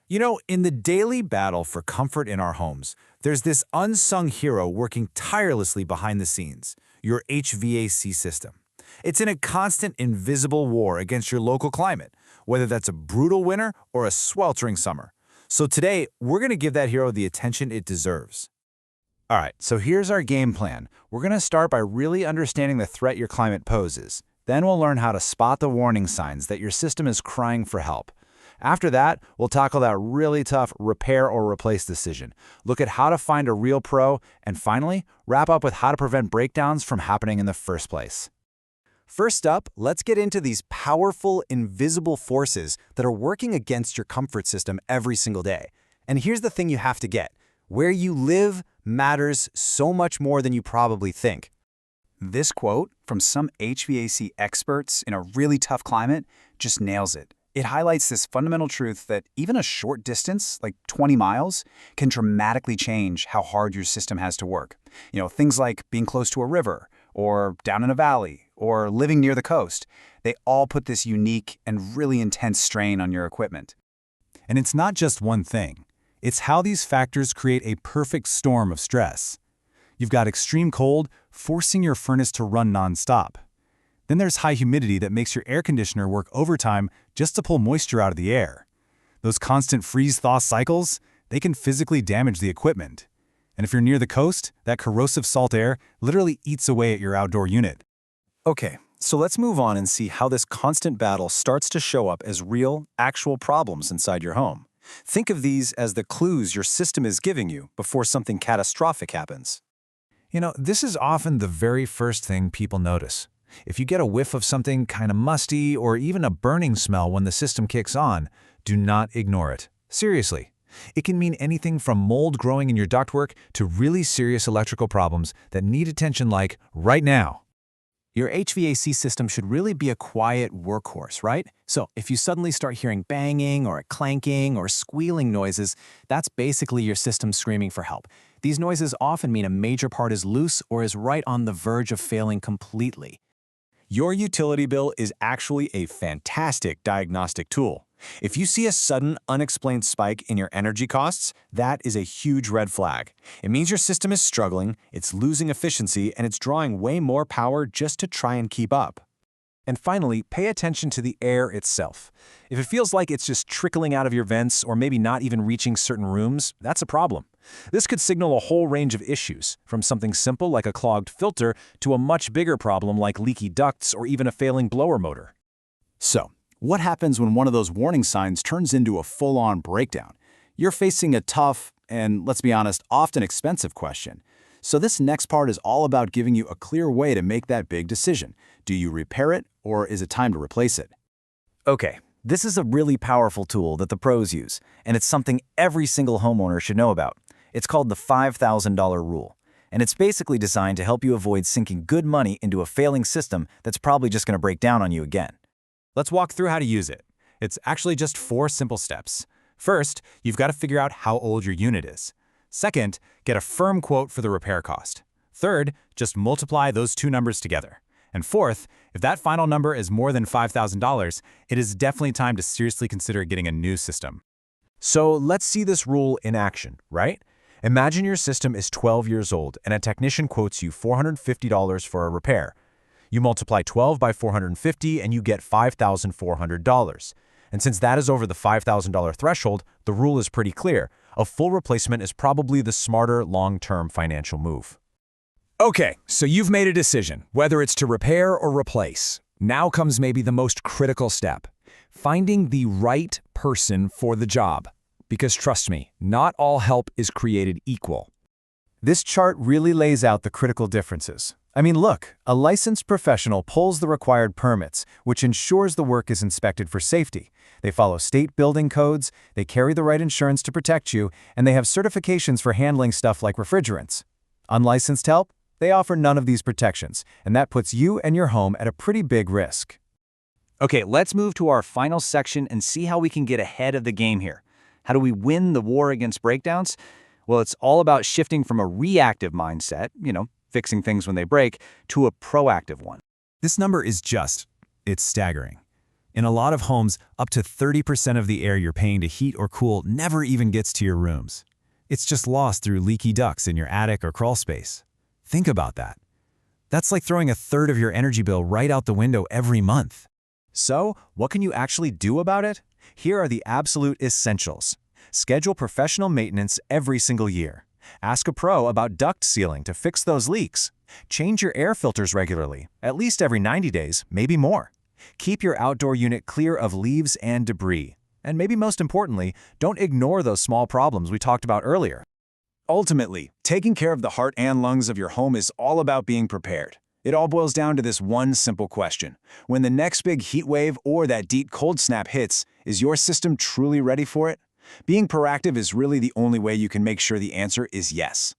You know, in the daily battle for comfort in our homes, there's this unsung hero working tirelessly behind the scenes, your HVAC system. It's in a constant invisible war against your local climate, whether that's a brutal winter or a sweltering summer. So today, we're going to give that hero the attention it deserves. All right, so here's our game plan. We're going to start by really understanding the threat your climate poses. Then we'll learn how to spot the warning signs that your system is crying for help. After that, we'll tackle that really tough repair or replace decision, look at how to find a real pro, and finally, wrap up with how to prevent breakdowns from happening in the first place. First up, let's get into these powerful, invisible forces that are working against your comfort system every single day. And here's the thing you have to get. Where you live matters so much more than you probably think. This quote from some HVAC experts in a really tough climate just nails it. It highlights this fundamental truth that even a short distance, like 20 miles, can dramatically change how hard your system has to work. Things like being close to a river, or down in a valley, or living near the coast. They all put this unique and really intense strain on your equipment. And it's not just one thing. It's how these factors create a perfect storm of stress. You've got extreme cold, forcing your furnace to run nonstop. Then there's high humidity that makes your air conditioner work overtime just to pull moisture out of the air. Those constant freeze-thaw cycles, they can physically damage the equipment. And if you're near the coast, that corrosive salt air literally eats away at your outdoor unit. Okay, so let's move on and see how this constant battle starts to show up as real, actual problems inside your home. Think of these as the clues your system is giving you before something catastrophic happens. This is often the very first thing people notice. If you get a whiff of something kind of musty or even a burning smell when the system kicks on, do not ignore it. Seriously. It can mean anything from mold growing in your ductwork to really serious electrical problems that need attention like right now. Your HVAC system should really be a quiet workhorse, right? So if you suddenly start hearing banging or clanking or squealing noises, that's basically your system screaming for help. These noises often mean a major part is loose or is right on the verge of failing completely. Your utility bill is actually a fantastic diagnostic tool. If you see a sudden, unexplained spike in your energy costs, that is a huge red flag. It means your system is struggling, it's losing efficiency, and it's drawing way more power just to try and keep up. And finally, pay attention to the air itself. If it feels like it's just trickling out of your vents or maybe not even reaching certain rooms, that's a problem. This could signal a whole range of issues, from something simple like a clogged filter to a much bigger problem like leaky ducts or even a failing blower motor. So, what happens when one of those warning signs turns into a full-on breakdown? You're facing a tough and, let's be honest, often expensive question. So this next part is all about giving you a clear way to make that big decision. Do you repair it, or is it time to replace it? Okay, this is a really powerful tool that the pros use, and it's something every single homeowner should know about. It's called the $5,000 rule, and it's basically designed to help you avoid sinking good money into a failing system that's probably just going to break down on you again. Let's walk through how to use it. It's actually just 4 simple steps. First, you've got to figure out how old your unit is. Second, get a firm quote for the repair cost. Third, just multiply those 2 numbers together. And fourth, if that final number is more than $5,000, it is definitely time to seriously consider getting a new system. So let's see this rule in action, right? Imagine your system is 12 years old and a technician quotes you $450 for a repair. You multiply 12 by 450 and you get $5,400. And since that is over the $5,000 threshold, the rule is pretty clear. A full replacement is probably the smarter long-term financial move. Okay, so you've made a decision, whether it's to repair or replace. Now comes maybe the most critical step, finding the right person for the job. Because trust me, not all help is created equal. This chart really lays out the critical differences. I mean, look, a licensed professional pulls the required permits, which ensures the work is inspected for safety. They follow state building codes, they carry the right insurance to protect you, and they have certifications for handling stuff like refrigerants. Unlicensed help? They offer none of these protections, and that puts you and your home at a pretty big risk. Okay, let's move to our final section and see how we can get ahead of the game here. How do we win the war against breakdowns? Well, it's all about shifting from a reactive mindset, fixing things when they break, to a proactive one. This number is it's staggering. In a lot of homes, up to 30% of the air you're paying to heat or cool never even gets to your rooms. It's just lost through leaky ducts in your attic or crawl space. Think about that. That's like throwing a third of your energy bill right out the window every month. So, what can you actually do about it? Here are the absolute essentials. Schedule professional maintenance every single year. Ask a pro about duct sealing to fix those leaks. Change your air filters regularly, at least every 90 days, maybe more. Keep your outdoor unit clear of leaves and debris. And maybe most importantly, don't ignore those small problems we talked about earlier. Ultimately, taking care of the heart and lungs of your home is all about being prepared. It all boils down to this one simple question. When the next big heat wave or that deep cold snap hits, is your system truly ready for it? Being proactive is really the only way you can make sure the answer is yes.